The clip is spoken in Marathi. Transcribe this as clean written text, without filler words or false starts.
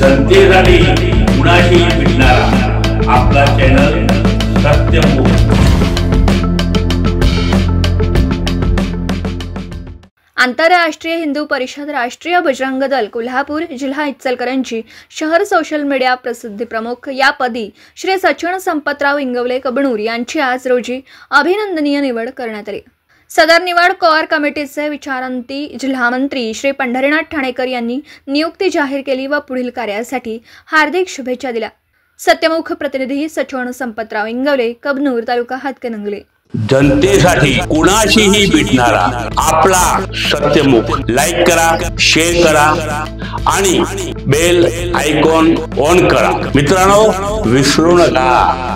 जनतेसाठी कुणाशी भेटणारा आपला चॅनल सत्यमुख। आंतरराष्ट्रीय हिंदू परिषद राष्ट्रीय बजरंग दल कोल्हापूर जिल्हा इचलकरंजी शहर सोशल मीडिया प्रसिद्धी प्रमुख या पदी श्री सचिन संपतराव इंगवले कबनूर यांची आज रोजी अभिनंदनीय निवड करण्यात आली। सदर निवड कोर कमिटीचे विचारांती जिल्हामंत्री श्री पंढरीनाथ ठाणेकर यांनी नियुक्ती जाहीर केली व पुढील कार्यासाठी हार्दिक शुभेच्छा दिल्या। सत्यमुख प्रतिनिधी सचिन संपतराव इंगवले कबनूर तालुका हातकणंगले। जनतेसाठी कुणाशीही भेटणारा आपला सत्यमुख। लाईक करा, शेअर करा आणि बेल आयकॉन ऑन करा। मित्रांनो, विसरू नका।